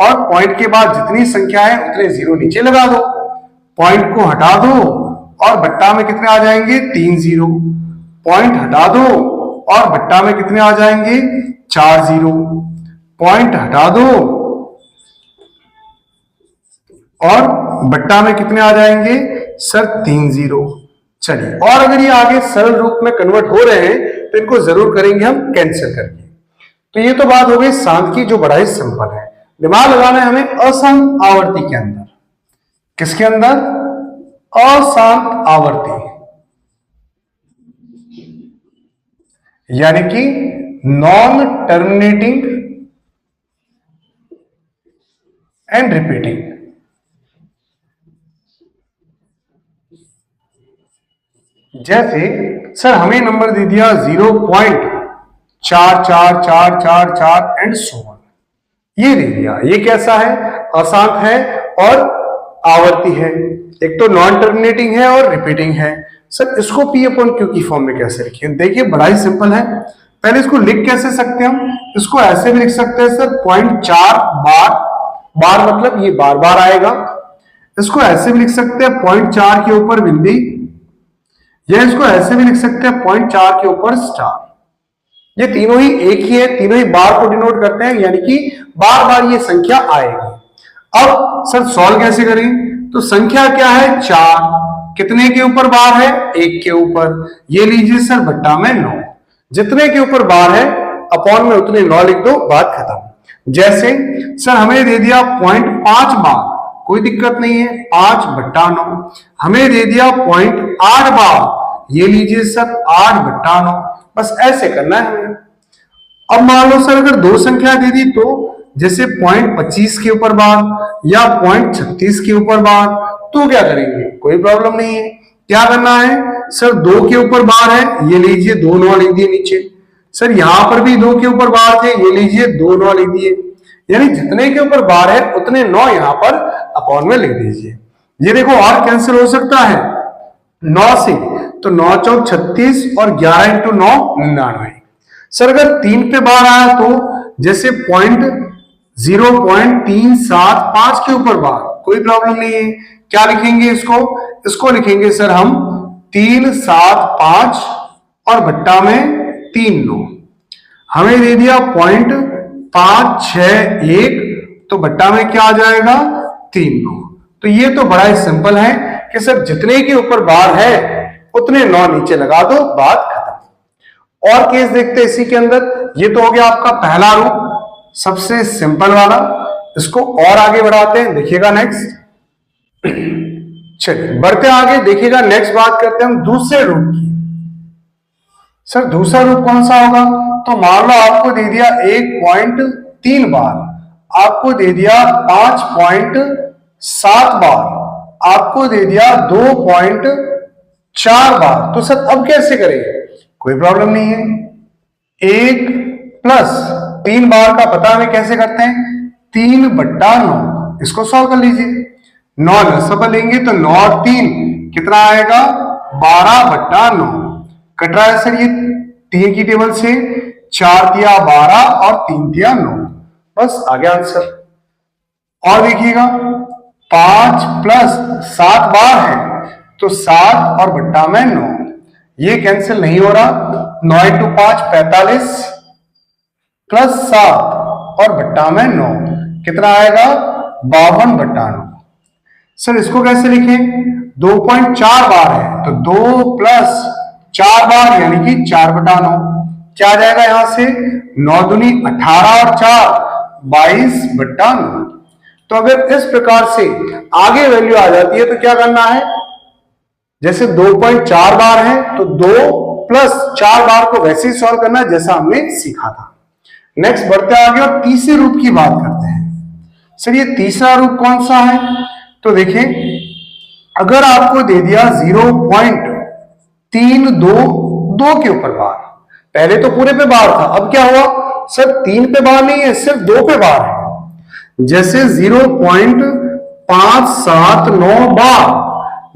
और पॉइंट के बाद जितनी संख्या है उतने जीरो नीचे लगा दो। पॉइंट को हटा दो और बट्टा में कितने आ जाएंगे? 3 जीरो। पॉइंट हटा दो और बट्टा में कितने आ जाएंगे? 4 जीरो। पॉइंट हटा दो और बट्टा में कितने आ जाएंगे? Sir 3 zero. चलिए और अगर ये आगे सरल रूप में कन्वर्ट हो रहे हैं तो इनको जरूर करेंगे हम कैंसिल करके। तो ये तो बात हो गई शांत की, जो बड़ा ही सिंपल है। दिमाग लगाना है हमें अशांत आवर्ती के अंदर। किसके अंदर? अशांत आवर्ती यानी कि नॉन टर्मिनेटिंग एंड रिपीटिंग। जैसे सर हमें नंबर दे दिया 0.444444 एंड सो ऑन, ये दे दिया। ये कैसा है? अशांत है और आवर्ती है। एक तो नॉन टर्मिनेटिंग है और रिपीटिंग है। सर इसको पी अपॉन क्यू की फॉर्म में कैसे लिखें? देखिए बड़ा ही सिंपल है। पहले इसको लिख कैसे सकते हैं हम? इसको ऐसे भी लिख सकते हैं सर 0.4 बार, बार मतलब ये बार बार आएगा। इसको ऐसे भी लिख सकते हैं 0.4 के ऊपर बिंदी, या इसको ऐसे भी लिख सकते हैं 0.4 के ऊपर स्टार। ये तीनों ही एक ही है, तीनों ही बार को डिनोट करते हैं, यानी कि बार बार ये संख्या आएगी। अब सर सॉल्व कैसे करें? तो संख्या क्या है? 4, कितने के ऊपर बार है? 1 के ऊपर। ये लीजिए सर बट्टा में 9, जितने के ऊपर बार है अपॉन में उतने 9 लिख दो, बात खत्म। जैसे सर हमें दे दिया 0.5 बार, कोई दिक्कत नहीं है, 5 बट्टा 9। हमें दे दिया 0.8 बार, ये लीजिए सर 8 बट्टा 9। बस ऐसे करना है हमें। अब मान लो सर अगर दो संख्या दे दी तो जैसे 0.25 के ऊपर बार या 0.36 के ऊपर बार, तो क्या करेंगे? कोई प्रॉब्लम नहीं है। क्या करना है सर? 2 के ऊपर बार है, ये लीजिए 2 9 लिख दिए नीचे। सर यहां पर भी 2 के ऊपर बार थे, ये लीजिए 2 9 लिख दिए। यानी जितने के ऊपर बार है उतने 9 यहां पर अपॉन में लिख दीजिए। ये देखो और कैंसिल हो सकता है 9 से, तो 9 चौक 36 और 11 इंटू 9 99। सर अगर 3 पे बार आया तो जैसे 0.375 के ऊपर बार, कोई प्रॉब्लम नहीं है। क्या लिखेंगे इसको? इसको लिखेंगे सर हम 375 और बट्टा में 3 9। हमें दे दिया 0.561, तो बट्टा में क्या आ जाएगा? 3 9। तो ये तो बड़ा ही सिंपल है कि सर जितने के ऊपर बार है उतने 9 नीचे लगा दो, बात खत्म। और केस देखते हैं इसी के अंदर। ये तो हो गया आपका पहला रूप, सबसे सिंपल वाला। इसको और आगे बढ़ाते हैं, देखिएगा नेक्स्ट। चलिए बढ़ते आगे, देखिएगा नेक्स्ट बात करते हैं हम दूसरे रूप की। सर दूसरा रूप कौन सा होगा? तो मान लो आपको दे दिया 1.3 बार, आपको दे दिया 5.7 बार, आपको दे दिया 2.4 बार। तो सर अब कैसे करेंगे? कोई प्रॉब्लम नहीं है। 1 प्लस 3 बार का पता हमें कैसे करते हैं? 3 बट्टा 9। इसको सॉल्व कर लीजिए। 9 सब लेंगे तो 9 और 3 कितना आएगा? 12 बट्टा 9। कट रहा है सर ये 3 की टेबल से, 4 दिया 12 और 3 दिया 9। बस आ गया आंसर। और देखिएगा 5 प्लस 7 बार है तो 7 और बट्टा में 9, ये कैंसिल नहीं हो रहा। 9 इंटू 5 45 प्लस 7 और बट्टा में 9 कितना आएगा? 52 बट्टा 9। सर इसको कैसे लिखें? 2.4 बार है तो 2 प्लस 4 बार यानी कि 4 बटा 9। क्या आ जाएगा यहां से? 9 दूनी 18 और 4 22 बट्टा 9। तो अगर इस प्रकार से आगे वैल्यू आ जाती है तो क्या करना है? जैसे 2.4 बार है तो 2 प्लस 4 बार को वैसे ही सॉल्व करना है जैसा हमने सीखा था। नेक्स्ट बढ़ते आगे और तीसरे रूप की बात करते हैं। सर ये तीसरा रूप कौन सा है? तो देखिए अगर आपको दे दिया 0.322 के ऊपर बार, पहले तो पूरे पे बार था, अब क्या हुआ सर? 3 पे बार नहीं है, सिर्फ 2 पे बार है। जैसे 0.579 बार,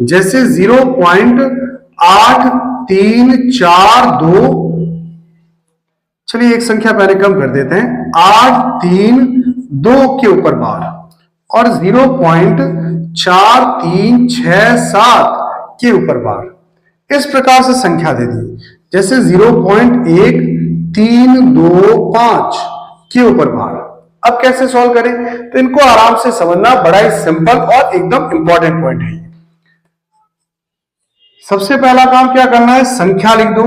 जैसे 0.8342। चलिए एक संख्या पहले कम कर देते हैं, 832 के ऊपर बार और 0.4367 के ऊपर बार। इस प्रकार से संख्या दे दी, जैसे 0.1325 के ऊपर बार। अब कैसे सॉल्व करें? तो इनको आराम से समझना, बड़ा ही सिंपल और एकदम इंपॉर्टेंट पॉइंट है। सबसे पहला काम क्या करना है? संख्या लिख दो।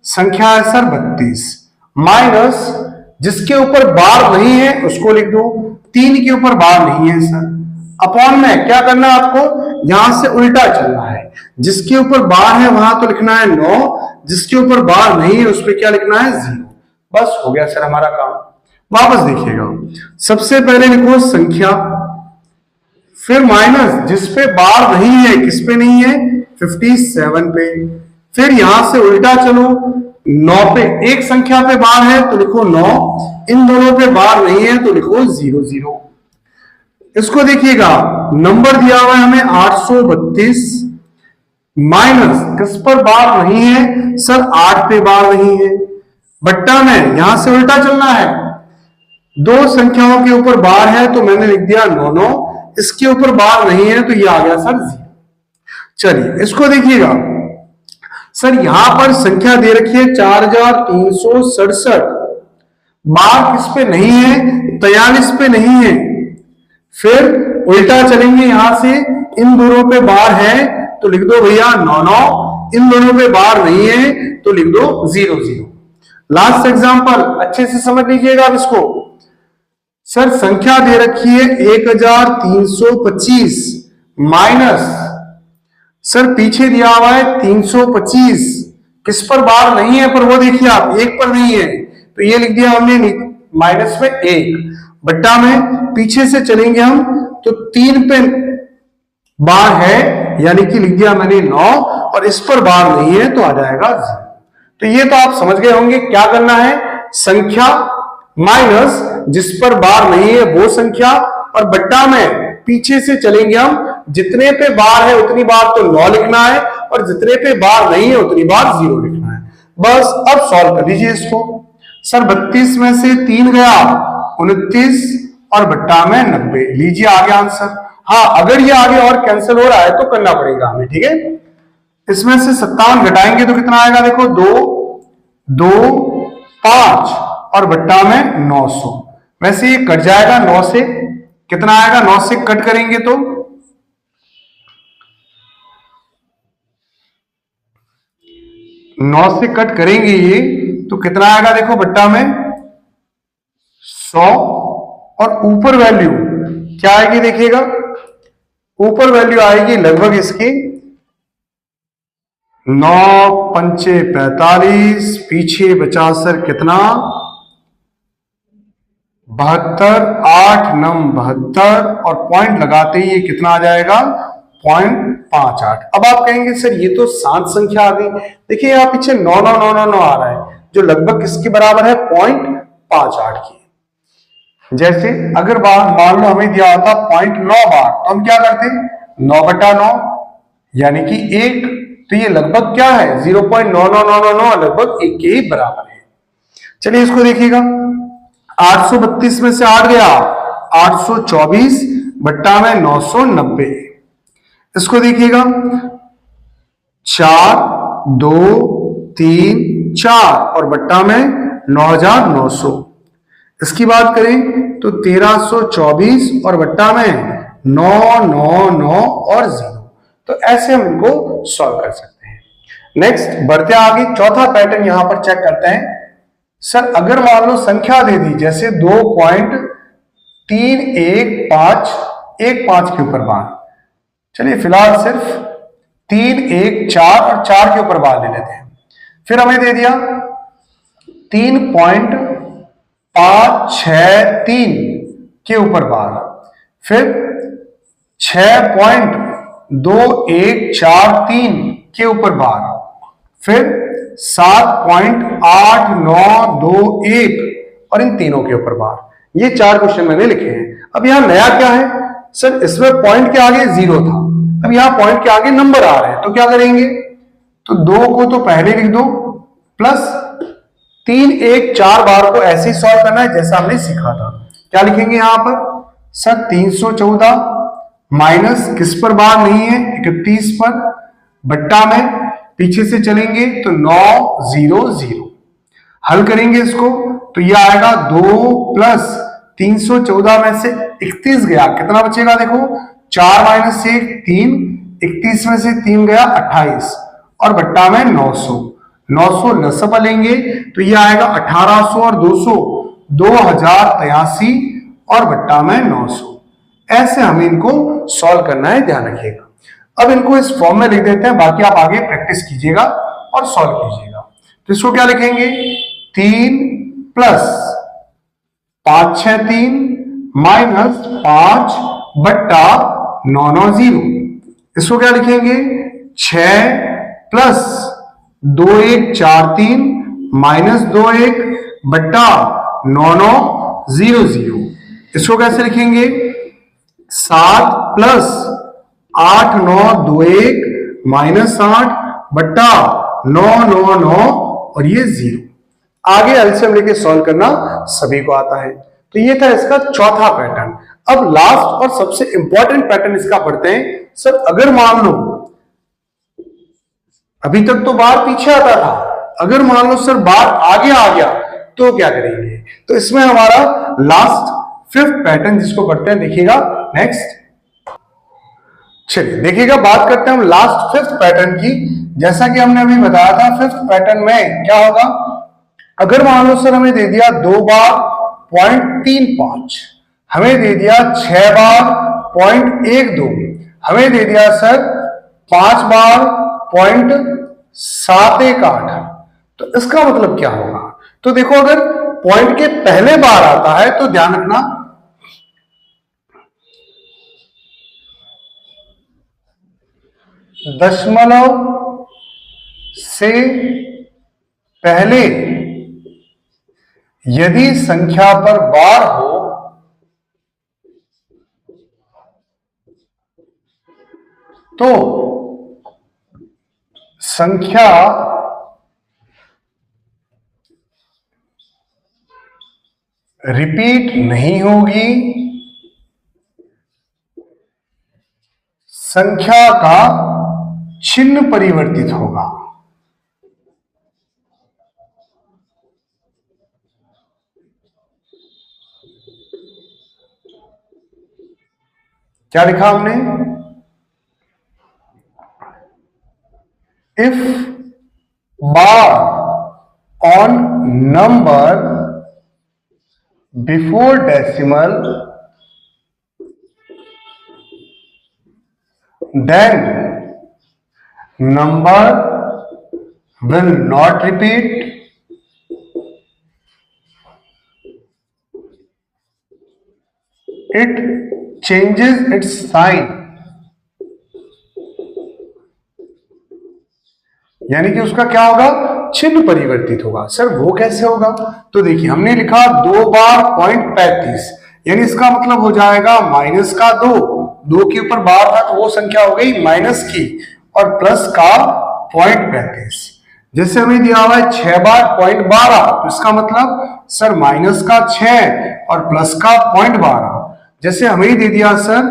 संख्या है सर 32 माइनस जिसके ऊपर बार नहीं है उसको लिख दो। 3 के ऊपर बार नहीं है सर, अपॉन में क्या करना है आपको? यहां से उल्टा चलना है। जिसके ऊपर बार है वहां तो लिखना है 9, जिसके ऊपर बार नहीं है उस पर क्या लिखना है? 0। बस हो गया सर हमारा काम। वापस देखिएगा, सबसे पहले लिखो संख्या, फिर माइनस जिस पे बार नहीं है, किस पे नहीं है? 57 पे, फिर यहां से उल्टा चलो, 9 पे एक संख्या पे बार है तो लिखो 9, इन दोनों पे बार नहीं है तो लिखो 0 0। इसको देखिएगा, नंबर दिया हुआ है हमें 832, माइनस किस पर बार नहीं है सर, 8 पे बार नहीं है, बट्टा में यहां से उल्टा चलना है, दो संख्याओं के ऊपर बार है तो मैंने लिख दिया 9 9, इसके ऊपर बार नहीं है तो ये आ गया सर 0। चलिए इसको देखिएगा, सर यहां पर संख्या दे रखी है 4367, बार किस पे नहीं है, 43 पे नहीं है। फिर उल्टा चलेंगे, यहां से इन दोनों पे बार है तो लिख दो भैया 9 9, इन दोनों पे बार नहीं है तो लिख दो 0 0। लास्ट एग्जांपल अच्छे से समझ लीजिएगा अब इसको। सर संख्या दे रखी है 1325, माइनस सर पीछे दिया हुआ है 325, किस पर बार नहीं है, पर वो देखिए आप एक पर नहीं है तो ये लिख दिया हमने माइनस में 1, बट्टा में पीछे से चलेंगे हम तो 3 पे बार है यानी कि लिख दिया मैंने 9, और इस पर बार नहीं है तो आ जाएगा 0। तो ये तो आप समझ गए होंगे क्या करना है, संख्या माइनस जिस पर बार नहीं है वो संख्या, और बट्टा में पीछे से चलेंगे हम, जितने पे बार है उतनी बार तो 9 लिखना है और जितने पे बार नहीं है उतनी बार 0 लिखना है। बस अब सॉल्व कर लीजिए इसको। सर 32 में से 3 गया 29 और बट्टा में 90, लीजिए आ गया आंसर। हाँ अगर ये आगे और कैंसिल हो रहा है तो करना पड़ेगा हमें, ठीक है। इसमें से 57 घटाएंगे तो कितना आएगा, देखो 2 2 5 और बट्टा में 900, वैसे ये कट जाएगा 9 से, कितना आएगा 9 से कट करेंगे तो 9 से कट करेंगे ये तो कितना आएगा, देखो बट्टा में 100, और ऊपर वैल्यू क्या आएगी देखिएगा, ऊपर वैल्यू आएगी लगभग इसकी 9 पंचे 45, पीछे बचा सर कितना 72, 8 9 72, और पॉइंट लगाते ही ये कितना आ जाएगा 0.58। अब आप कहेंगे सर ये तो 7 संख्या आ गई, देखिए यहाँ पीछे 9 9 9 9 9 आ रहा है जो लगभग किसके बराबर है 0.58 की। जैसे अगर मान लो हमें दिया होता 0.9 बार तो हम क्या करते 9/9 यानी कि 1, तो ये लगभग क्या है 0.99999 लगभग 1 के ही बराबर है। चलिए इसको देखिएगा, 832 में से 8 गया 824 बट्टा में 990, इसको देखिएगा 4 2 3 4 और बट्टा में 9900, इसकी बात करें तो 1324 और बट्टा में 999 और 0। तो ऐसे हम इनको सॉल्व कर सकते हैं। नेक्स्ट बढ़ते आगे, चौथा पैटर्न यहां पर चेक करते हैं। सर अगर मान लो संख्या दे दी जैसे 2.315 के ऊपर बार, चलिए फिलहाल सिर्फ 3 1 4 और 4 के ऊपर बार ले लेते हैं। फिर हमें दे दिया 3.563 के ऊपर बार, फिर 6.2143 के ऊपर बार, फिर 7.8921 और इन तीनों के ऊपर बार। ये 4 क्वेश्चन मैंने लिखे हैं। अब यहां नया क्या है सर, इसमें पॉइंट के आगे 0 था, अब यहां पॉइंट के आगे नंबर आ रहे हैं तो क्या करेंगे, तो 2 को तो पहले लिख दो प्लस 3 1 4 बार को ऐसे ही सॉल्व करना है जैसा हमने सीखा था। क्या लिखेंगे यहां पर सर 314 माइनस किस पर बार नहीं है 31 पर, बट्टा में पीछे से चलेंगे तो 900, हल करेंगे इसको तो ये आएगा 2 प्लस 314 में से 31 गया, कितना बचेगा देखो 4 माइनस 1 3, 31 में से 3 गया 28 और बट्टा में 900 नसब लेंगे तो ये आएगा 1800 और 200 2083 और बट्टा में 900। ऐसे हमें इनको सॉल्व करना है, ध्यान रखिएगा। अब इनको इस फॉर्म में लिख देते हैं, बाकी आप आगे प्रैक्टिस कीजिएगा और सॉल्व कीजिएगा। तो इसको क्या लिखेंगे 3 प्लस 563 माइनस 5 बट्टा 990, इसको क्या लिखेंगे 6 प्लस 2143 माइनस 21 बट्टा 9900। इसको कैसे लिखेंगे? 7 प्लस 8921 माइनस 8 बट्टा 999 और ये 0। आगे एलसीएम लेके सॉल्व करना सभी को आता है। तो ये था इसका चौथा पैटर्न। अब लास्ट और सबसे इंपॉर्टेंट पैटर्न इसका पढ़ते हैं। सर अगर मान लो अभी तक तो बार पीछे आता था, अगर मान लो सर बार आगे आ गया तो क्या करेंगे? तो इसमें हमारा लास्ट फिफ्थ पैटर्न जिसको पढ़ते हैं, देखिएगा नेक्स्ट। चलिए देखिएगा, बात करते हैं हम लास्ट फिफ्थ पैटर्न की। जैसा कि हमने अभी बताया था, फिफ्थ पैटर्न में क्या होगा? अगर मान लो सर हमें दे दिया 2 बार 0.35, हमें दे दिया 6 बार 0.12, हमें दे दिया सर 5 बार 0.718। तो इसका मतलब क्या होगा? तो देखो, अगर पॉइंट के पहले बार आता है तो ध्यान रखना दशमलव से पहले यदि संख्या पर बार हो तो संख्या रिपीट नहीं होगी, संख्या का चिन्ह परिवर्तित होगा। क्या लिखा हमने? If bar on number before decimal then number will not repeat, it changes its sign। यानी कि उसका क्या होगा? चिन्ह परिवर्तित होगा। सर वो कैसे होगा? तो देखिए, हमने लिखा 2 बार 0.35, यानी इसका मतलब हो जाएगा माइनस का 2 के ऊपर बार था तो वो संख्या हो गई माइनस की, और प्लस का 0.35। जैसे हमें दिया हुआ है 6 बार 0.12, तो इसका मतलब सर माइनस का 6 और प्लस का 0.12। जैसे हमें दे दिया सर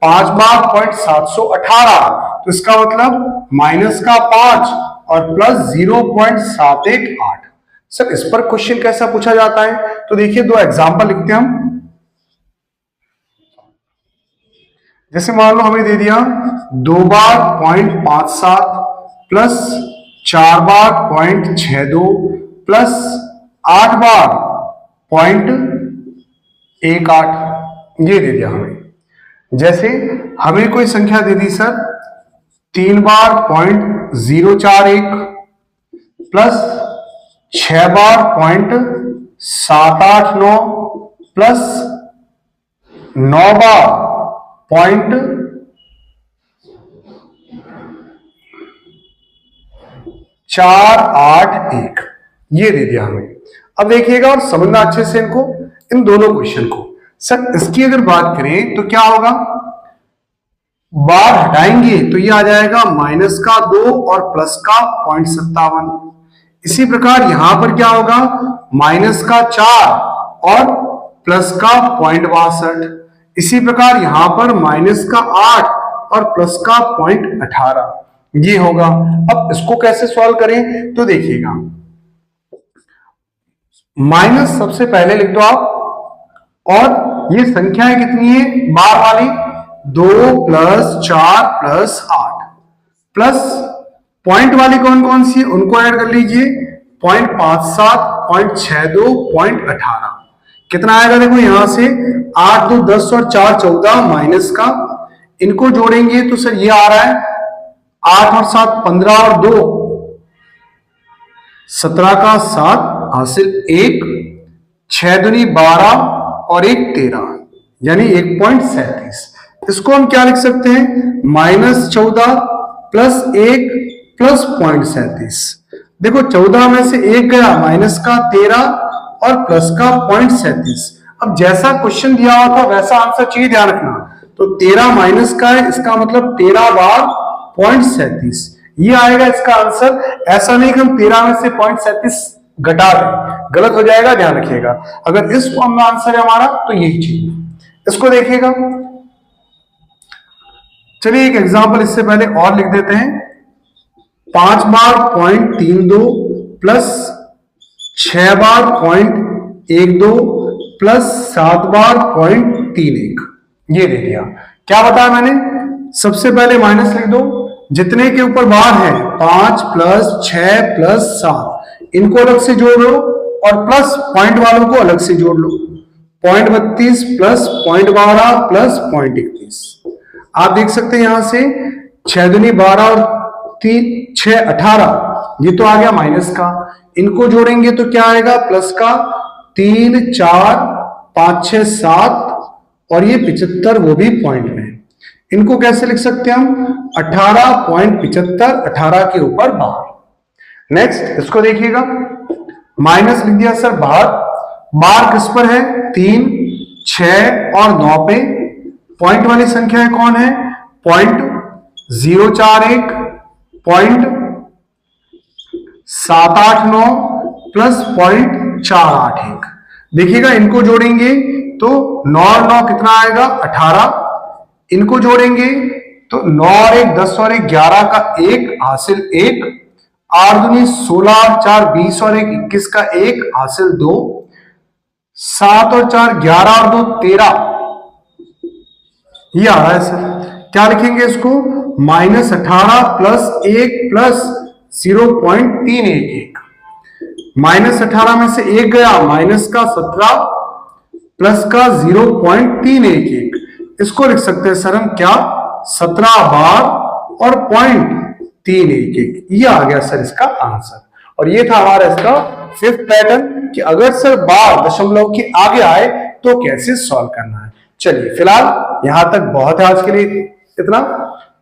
5 बार 0.718, तो इसका मतलब माइनस का 5 और प्लस 0.718। सर इस पर क्वेश्चन कैसा पूछा जाता है? तो देखिए, 2 एग्जांपल लिखते हैं हम। जैसे मान लो हमें दे दिया 2 बार 0.57 प्लस 4 बार 0.62 प्लस 8 बार 0.18, ये दे दिया हमें। जैसे हमें कोई संख्या दे दी सर 3 बार 0.041 प्लस 6 बार 0.789 प्लस 9 बार 0.481, ये दे दिया हमें। अब देखिएगा और समझना अच्छे से इनको, इन दोनों क्वेश्चन को। सर इसकी अगर बात करें तो क्या होगा? बार हटाएंगे तो ये आ जाएगा माइनस का 2 और प्लस का 0.57। इसी प्रकार यहां पर क्या होगा? माइनस का 4 और प्लस का 0.62। इसी प्रकार यहां पर माइनस का 8 और प्लस का 0.18, ये होगा। अब इसको कैसे सॉल्व करें? तो देखिएगा, माइनस सबसे पहले लिख दो आप, और ये संख्याएं कितनी है बार वाली? 2 प्लस 4 प्लस 8, प्लस पॉइंट वाली कौन कौन सी, उनको ऐड कर लीजिए। 0.57, 0.62, 0.18। कितना आएगा? देखो यहां से 8 2 10 और 4 14 माइनस का, इनको जोड़ेंगे तो सर ये आ रहा है 8 और 7 15 और 2 17 का 7 हासिल 1, 6 दूनी 12 और 1 13, यानी 1.37। इसको हम क्या लिख सकते हैं? -14 प्लस 1 प्लस 0.37। देखो 14 में से 1 गया, माइनस का 13 और प्लस का 0.37। अब जैसा क्वेश्चन दिया हुआ था वैसा आंसर चाहिए, ध्यान रखना। तो 13 माइनस का है, इसका मतलब 13 बार 0.37, ये आएगा इसका आंसर। ऐसा नहीं कि हम 13 में से 0.37 घटा दें, गलत हो जाएगा, ध्यान रखिएगा। अगर इस फॉर्म में आंसर है हमारा तो यही चाहिए। इसको देखिएगा, चलिए एक एग्जांपल इससे पहले और लिख देते हैं। 5 बार 0.32 प्लस 6 बार 0.12 प्लस 7 बार 0.31, ये दे दिया। क्या बताया मैंने, सबसे पहले माइनस लिख दो, जितने के ऊपर बार है 5 प्लस 6 प्लस 7, इनको अलग से जोड़ लो और प्लस पॉइंट वालों को अलग से जोड़ लो। 0.32 प्लस 0.12 प्लस 0.31। आप देख सकते हैं यहां से 6 दूनी 12 और 3 6 18, ये तो आ गया माइनस का। इनको जोड़ेंगे तो क्या आएगा, प्लस का 3 4 5 6 7 और ये 75, वो भी पॉइंट में। इनको कैसे लिख सकते हैं हम, 18.75, 18 के ऊपर बाहर। नेक्स्ट इसको देखिएगा, माइनस लिख दिया सर बाहर, बार किस पर है, 3 6 और 9 पे। पॉइंट वाली संख्या है कौन है, 0.041 0.789 प्लस 0.481। देखिएगा इनको जोड़ेंगे तो 9 और 9 कितना आएगा, 18। इनको जोड़ेंगे तो 9 और 1 10 और 1 11 का 1 हासिल 1, 8 दूनी 16 और 4 20 और 1 21 का 1 हासिल 2, 7 और 4 11 और 2 13, ये आ रहा है सर। क्या लिखेंगे इसको, -18 प्लस 1 प्लस 0.311। -18 में से 1 गया, माइनस का 17 प्लस का 0.311। इसको लिख सकते हैं सर हम क्या, 17 बार और 0.311, ये आ गया सर इसका आंसर। और ये था हमारा इसका 5th पैटर्न कि अगर सर बार दशमलव के आगे आए तो कैसे सॉल्व करना है। चलिए फिलहाल यहां तक बहुत है आज के लिए, इतना।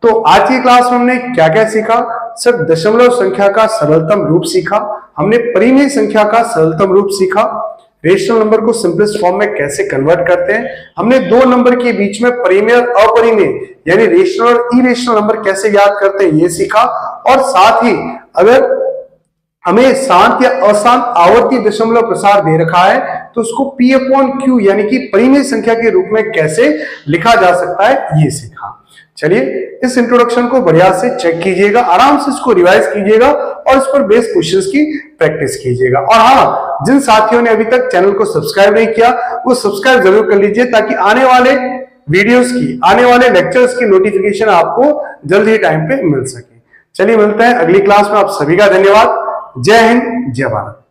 तो आज की क्लास में हमने क्या क्या सीखा, सर दशमलव संख्या का सरलतम रूप सीखा, हमने परिमेय संख्या का सरलतम रूप सीखा, रेशनल नंबर को सिंपलेस्ट फॉर्म में कैसे कन्वर्ट करते हैं, हमने दो नंबर के बीच में परिमेय और अपरिमेय यानी रेशनल और इरेशनल नंबर कैसे याद करते हैं ये सीखा। और साथ ही अगर हमें शांत या अशांत आवर्ती दशमलव प्रसार दे रखा है तो उसको P/Q यानी कि परिमेय संख्या के रूप में कैसे लिखा जा सकता है ये सीखा। चलिए इस इंट्रोडक्शन को बढ़िया से चेक कीजिएगा, आराम से इसको रिवाइज कीजिएगा और इस पर बेस्ड क्वेश्चंस की प्रैक्टिस कीजिएगा। और हाँ, जिन साथियों ने अभी तक चैनल को सब्सक्राइब नहीं किया वो सब्सक्राइब जरूर कर लीजिए ताकि आने वाले वीडियोस की, आने वाले लेक्चर्स की नोटिफिकेशन आपको जल्द ही टाइम पे मिल सके। चलिए मिलते हैं अगली क्लास में, आप सभी का धन्यवाद। जय हिंद, जय भारत।